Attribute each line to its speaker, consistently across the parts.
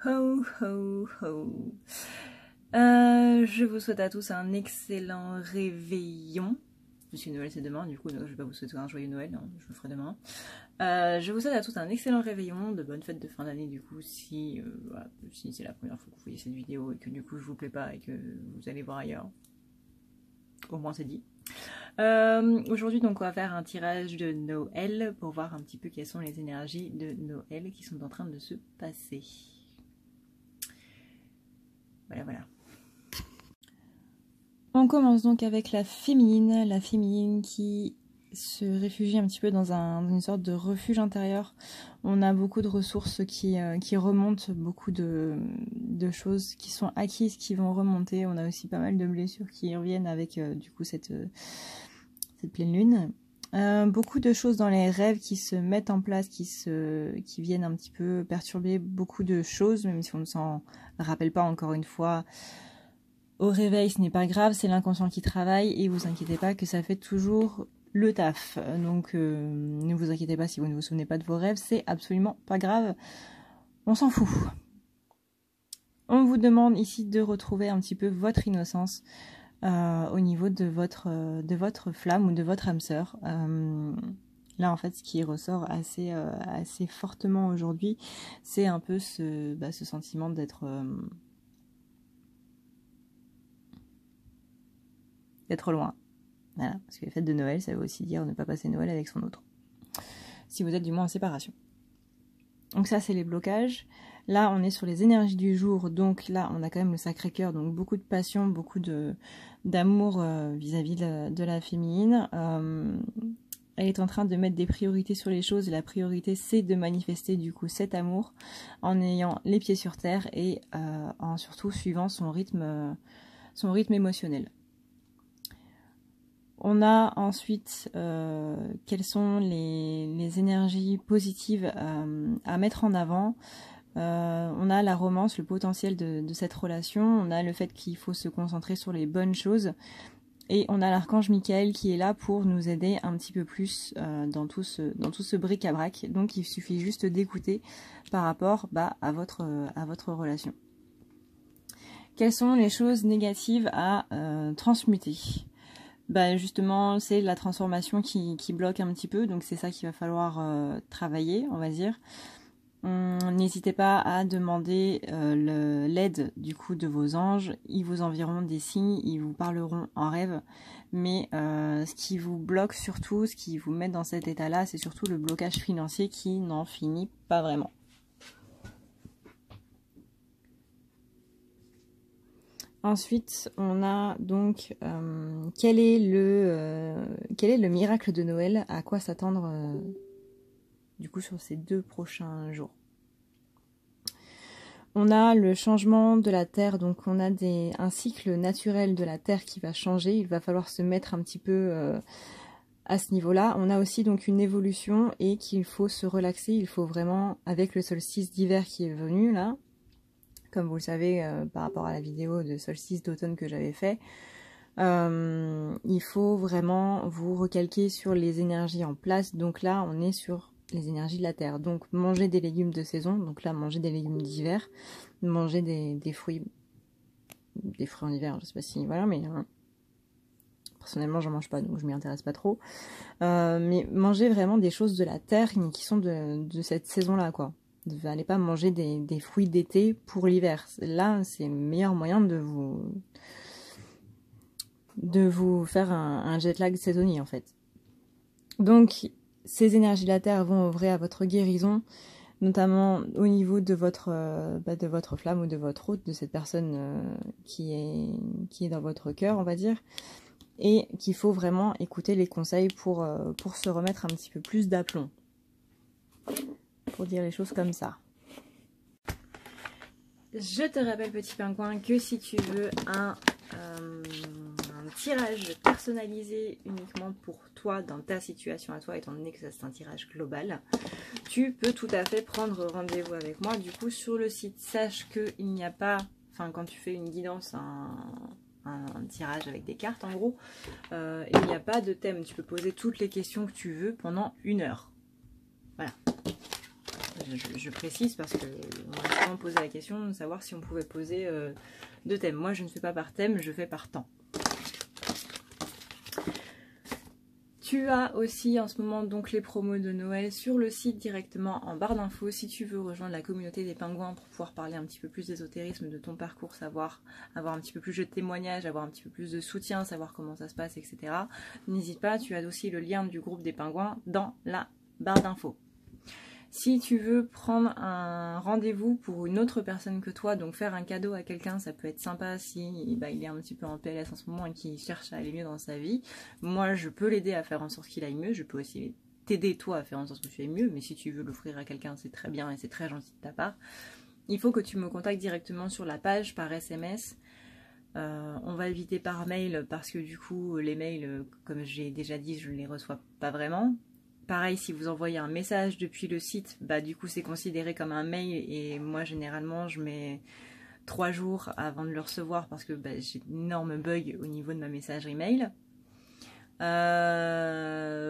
Speaker 1: Ho ho ho. Je vous souhaite à tous un excellent réveillon. Puisque Noël c'est demain, du coup je vais pas vous souhaiter un joyeux Noël, hein, je le ferai demain. Je vous souhaite à tous un excellent réveillon, de bonnes fêtes de fin d'année du coup si, voilà, si c'est la première fois que vous voyez cette vidéo et que du coup je vous plais pas et que vous allez voir ailleurs. Au moins c'est dit. Aujourd'hui donc on va faire un tirage de Noël pour voir un petit peu quelles sont les énergies de Noël qui sont en train de se passer. Voilà. On commence donc avec la féminine qui se réfugie un petit peu dans une sorte de refuge intérieur. On a beaucoup de ressources qui remontent, beaucoup de choses qui sont acquises, qui vont remonter. On a aussi pas mal de blessures qui reviennent avec du coup cette pleine lune. Beaucoup de choses dans les rêves qui se mettent en place, qui viennent un petit peu perturber beaucoup de choses, même si on ne s'en rappelle pas encore une fois. Au réveil, ce n'est pas grave, c'est l'inconscient qui travaille et vous inquiétez pas que ça fait toujours le taf. Donc ne vous inquiétez pas si vous ne vous souvenez pas de vos rêves, c'est absolument pas grave, on s'en fout. On vous demande ici de retrouver un petit peu votre innocence au niveau de votre flamme ou de votre âme sœur. Là en fait ce qui ressort assez fortement aujourd'hui, c'est un peu ce sentiment d'être loin. Voilà, parce que les fêtes de Noël, ça veut aussi dire ne pas passer Noël avec son autre. Si vous êtes du moins en séparation. Donc ça, c'est les blocages. Là, on est sur les énergies du jour. Donc là, on a quand même le Sacré-Cœur. Donc beaucoup de passion, beaucoup d'amour vis-à-vis de la féminine. Elle est en train de mettre des priorités sur les choses. La priorité, c'est de manifester du coup cet amour en ayant les pieds sur terre et en surtout suivant son rythme émotionnel. On a ensuite quelles sont les énergies positives à mettre en avant. On a la romance, le potentiel de cette relation. On a le fait qu'il faut se concentrer sur les bonnes choses. Et on a l'archange Michael qui est là pour nous aider un petit peu plus dans tout ce bric-à-brac. Donc il suffit juste d'écouter par rapport à votre relation. Quelles sont les choses négatives à transmuter ? Justement, c'est la transformation qui bloque un petit peu, donc c'est ça qu'il va falloir travailler, on va dire. N'hésitez pas à demander l'aide du coup de vos anges. Ils vous enverront des signes, ils vous parleront en rêve, mais ce qui vous bloque surtout, ce qui vous met dans cet état-là, c'est surtout le blocage financier qui n'en finit pas vraiment. Ensuite, on a donc quel est le miracle de Noël, à quoi s'attendre du coup sur ces 2 prochains jours. On a le changement de la Terre, donc on a un cycle naturel de la Terre qui va changer, il va falloir se mettre un petit peu à ce niveau-là. On a aussi donc une évolution et qu'il faut se relaxer, il faut vraiment, avec le solstice d'hiver qui est venu là, comme vous le savez par rapport à la vidéo de solstice d'automne que j'avais fait, il faut vraiment vous recalquer sur les énergies en place. Donc là, on est sur les énergies de la terre. Donc manger des légumes de saison, donc là, manger des légumes d'hiver, manger des fruits en hiver, je sais pas si, voilà, mais personnellement, j'en mange pas, donc je m'y intéresse pas trop. Mais manger vraiment des choses de la terre qui sont de cette saison-là, quoi. N'allez pas manger des fruits d'été pour l'hiver. Là, c'est le meilleur moyen de vous faire un jet lag saisonnier, en fait. Donc, ces énergies de la Terre vont œuvrer à votre guérison, notamment au niveau de votre flamme ou de votre hôte, de cette personne qui est dans votre cœur, on va dire. Et qu'il faut vraiment écouter les conseils pour se remettre un petit peu plus d'aplomb. Pour dire les choses comme ça. Je te rappelle, petit pingouin, que si tu veux un tirage personnalisé uniquement pour toi, dans ta situation à toi, étant donné que ça c'est un tirage global, tu peux tout à fait prendre rendez-vous avec moi. Du coup, sur le site, sache qu'il n'y a pas, quand tu fais une guidance, un tirage avec des cartes en gros, il n'y a pas de thème. Tu peux poser toutes les questions que tu veux pendant 1 heure. Voilà. je précise parce que on m'a souvent posé la question de savoir si on pouvait poser 2 thèmes. Moi, je ne fais pas par thème, je fais par temps. Tu as aussi en ce moment donc les promos de Noël sur le site directement en barre d'infos si tu veux rejoindre la communauté des pingouins pour pouvoir parler un petit peu plus d'ésotérisme, de ton parcours, avoir un petit peu plus de témoignages, avoir un petit peu plus de soutien, savoir comment ça se passe, etc. N'hésite pas, tu as aussi le lien du groupe des pingouins dans la barre d'infos. Si tu veux prendre un rendez-vous pour une autre personne que toi, donc faire un cadeau à quelqu'un, ça peut être sympa si il est un petit peu en PLS en ce moment et qu'il cherche à aller mieux dans sa vie. Moi, je peux l'aider à faire en sorte qu'il aille mieux. Je peux aussi t'aider toi à faire en sorte que tu ailles mieux. Mais si tu veux l'offrir à quelqu'un, c'est très bien et c'est très gentil de ta part. Il faut que tu me contactes directement sur la page, par SMS. On va éviter par mail parce que du coup, les mails, comme j'ai déjà dit, je ne les reçois pas vraiment. Pareil, si vous envoyez un message depuis le site, du coup c'est considéré comme un mail et moi généralement je mets 3 jours avant de le recevoir parce que j'ai d'énormes bugs au niveau de ma messagerie mail.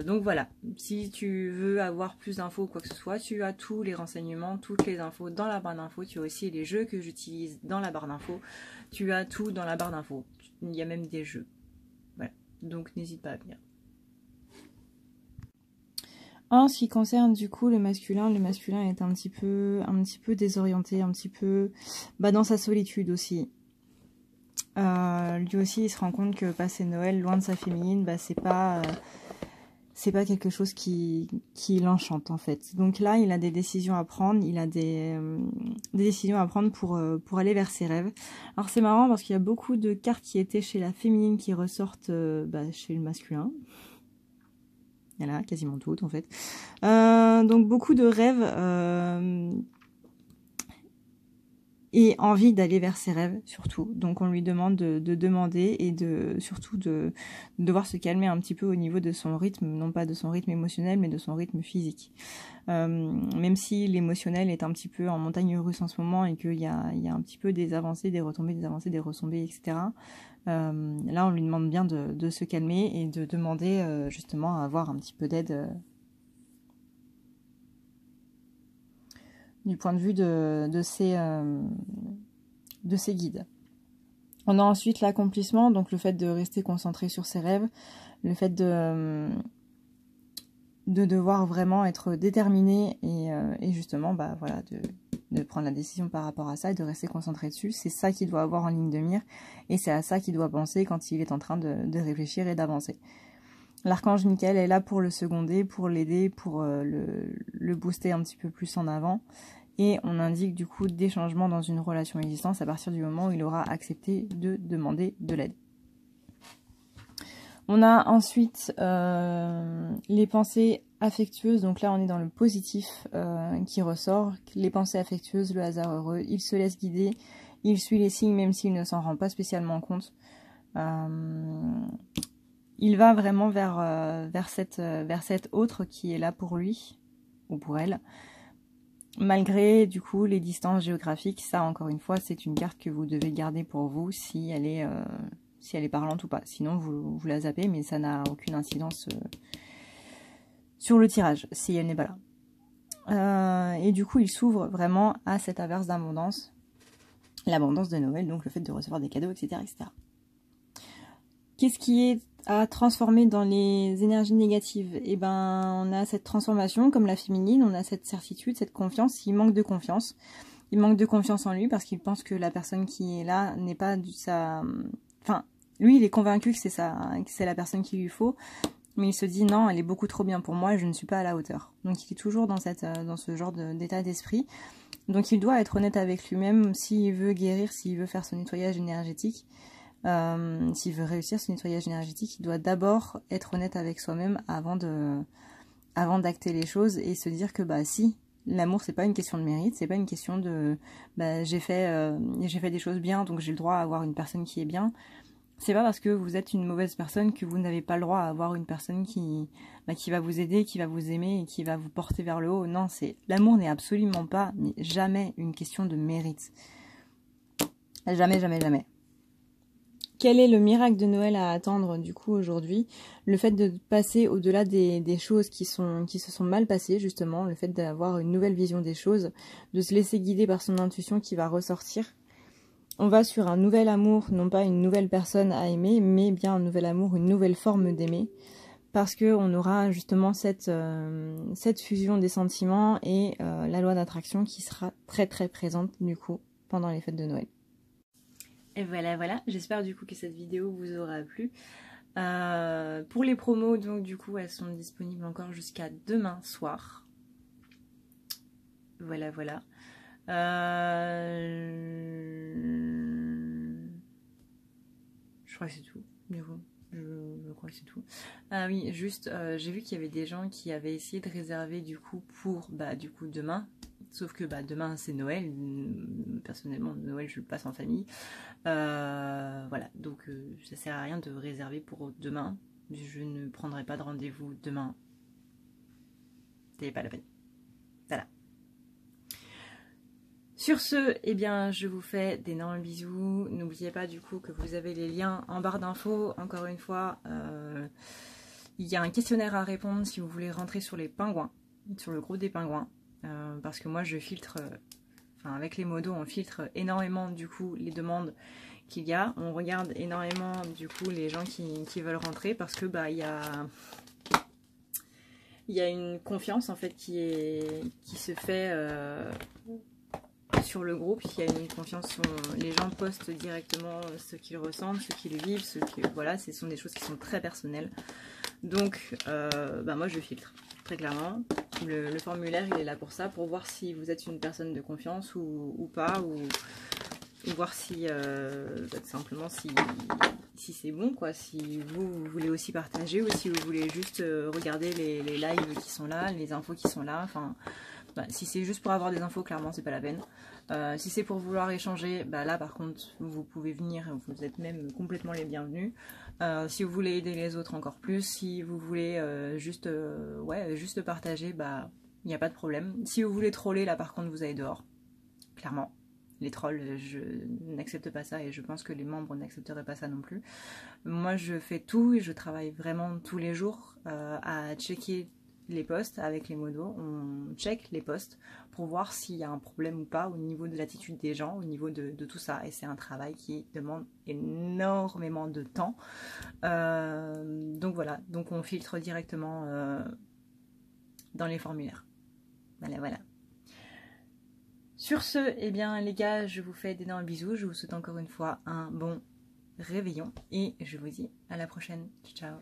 Speaker 1: Donc voilà, si tu veux avoir plus d'infos ou quoi que ce soit, tu as tous les renseignements, toutes les infos dans la barre d'infos. Tu as aussi les jeux que j'utilise dans la barre d'infos. Tu as tout dans la barre d'infos. Il y a même des jeux. Voilà, donc n'hésite pas à venir. En ce qui concerne du coup le masculin est un petit peu désorienté, un petit peu dans sa solitude aussi. Lui aussi il se rend compte que passer Noël loin de sa féminine, c'est pas quelque chose qui l'enchante en fait. Donc là il a des décisions à prendre, il a des décisions à prendre pour aller vers ses rêves. Alors c'est marrant parce qu'il y a beaucoup de cartes qui étaient chez la féminine qui ressortent chez le masculin. Il y en a quasiment toutes en fait. Donc beaucoup de rêves et envie d'aller vers ses rêves surtout. Donc on lui demande de demander et surtout de devoir se calmer un petit peu au niveau de son rythme, non pas de son rythme émotionnel mais de son rythme physique. Même si l'émotionnel est un petit peu en montagne russe en ce moment et qu'il y a un petit peu des avancées, des retombées, des avancées, des retombées, etc. Là on lui demande bien de se calmer et de demander justement à avoir un petit peu d'aide du point de vue de ses guides. On a ensuite l'accomplissement, donc le fait de rester concentré sur ses rêves, le fait de devoir vraiment être déterminé et justement voilà de prendre la décision par rapport à ça et de rester concentré dessus. C'est ça qu'il doit avoir en ligne de mire et c'est à ça qu'il doit penser quand il est en train de réfléchir et d'avancer. L'archange Michael est là pour le seconder, pour l'aider, pour le booster un petit peu plus en avant. Et on indique du coup des changements dans une relation existante à partir du moment où il aura accepté de demander de l'aide. On a ensuite les pensées affectueuses. Donc là on est dans le positif qui ressort. Les pensées affectueuses, le hasard heureux. Il se laisse guider, il suit les signes même s'il ne s'en rend pas spécialement compte. Il va vraiment vers cette autre qui est là pour lui ou pour elle. Malgré du coup les distances géographiques, ça encore une fois c'est une carte que vous devez garder pour vous si elle est parlante ou pas. Sinon vous la zappez mais ça n'a aucune incidence sur le tirage si elle n'est pas là. Et du coup il s'ouvre vraiment à cette averse d'abondance, l'abondance de Noël, donc le fait de recevoir des cadeaux, etc. etc. Qu'est-ce qui est à transformer dans les énergies négatives? On a cette transformation comme la féminine, on a cette certitude, cette confiance. Il manque de confiance. Il manque de confiance en lui parce qu'il pense que la personne qui est là n'est pas lui, il est convaincu que c'est la personne qu'il lui faut. Mais il se dit non, elle est beaucoup trop bien pour moi et je ne suis pas à la hauteur. Donc il est toujours dans ce genre d'état d'esprit. Donc il doit être honnête avec lui-même s'il veut guérir, s'il veut faire son nettoyage énergétique. S'il veut réussir ce nettoyage énergétique, il doit d'abord être honnête avec soi-même avant d'acter les choses et se dire que si l'amour c'est pas une question de mérite, c'est pas une question de j'ai fait des choses bien donc j'ai le droit à avoir une personne qui est bien. C'est pas parce que vous êtes une mauvaise personne que vous n'avez pas le droit à avoir une personne qui va vous aider, qui va vous aimer et qui va vous porter vers le haut. Non, l'amour n'est absolument pas, mais jamais une question de mérite. Jamais, jamais, jamais. quel est le miracle de Noël à attendre du coup aujourd'hui? Le fait de passer au-delà des choses qui se sont mal passées justement, le fait d'avoir une nouvelle vision des choses, de se laisser guider par son intuition qui va ressortir. On va sur un nouvel amour, non pas une nouvelle personne à aimer, mais bien un nouvel amour, une nouvelle forme d'aimer. Parce qu'on aura justement cette fusion des sentiments et la loi d'attraction qui sera très très présente du coup pendant les fêtes de Noël. Et voilà, j'espère du coup que cette vidéo vous aura plu. Pour les promos, donc du coup, elles sont disponibles encore jusqu'à demain soir. Voilà. Je crois que c'est tout, du coup. Je crois que c'est tout. Ah oui, juste, j'ai vu qu'il y avait des gens qui avaient essayé de réserver du coup pour, du coup, demain. Sauf que demain c'est Noël, personnellement Noël je le passe en famille, voilà, donc ça sert à rien de réserver pour demain, je ne prendrai pas de rendez-vous demain, c'est pas la peine, voilà. Sur ce, eh bien je vous fais d'énormes bisous, n'oubliez pas du coup que vous avez les liens en barre d'infos, encore une fois, il y a un questionnaire à répondre si vous voulez rentrer sur les pingouins, sur le groupe des pingouins. Parce que moi je filtre, avec les modos on filtre énormément du coup les demandes qu'il y a, on regarde énormément du coup les gens qui veulent rentrer parce que il y a une confiance en fait qui se fait sur le groupe, il y a une confiance, les gens postent directement ce qu'ils ressentent, ce qu'ils vivent, voilà, ce sont des choses qui sont très personnelles. Donc moi je filtre très clairement. Le formulaire il est là pour ça, pour voir si vous êtes une personne de confiance ou pas, ou voir si simplement si c'est bon quoi, si vous voulez aussi partager ou si vous voulez juste regarder les lives qui sont là, les infos qui sont là, si c'est juste pour avoir des infos, clairement c'est pas la peine. Si c'est pour vouloir échanger, là par contre vous pouvez venir, vous êtes même complètement les bienvenus. Si vous voulez aider les autres encore plus, si vous voulez juste partager, il n'y a pas de problème. Si vous voulez troller, là par contre vous allez dehors, clairement. Les trolls, je n'accepte pas ça et je pense que les membres n'accepteraient pas ça non plus. Moi je fais tout et je travaille vraiment tous les jours à checker les posts avec les modos, on check les posts pour voir s'il y a un problème ou pas au niveau de l'attitude des gens, au niveau de tout ça, et c'est un travail qui demande énormément de temps, donc voilà, donc on filtre directement dans les formulaires, voilà. Sur ce, eh bien les gars, je vous fais d'énormes bisous, je vous souhaite encore une fois un bon réveillon et je vous dis à la prochaine, ciao.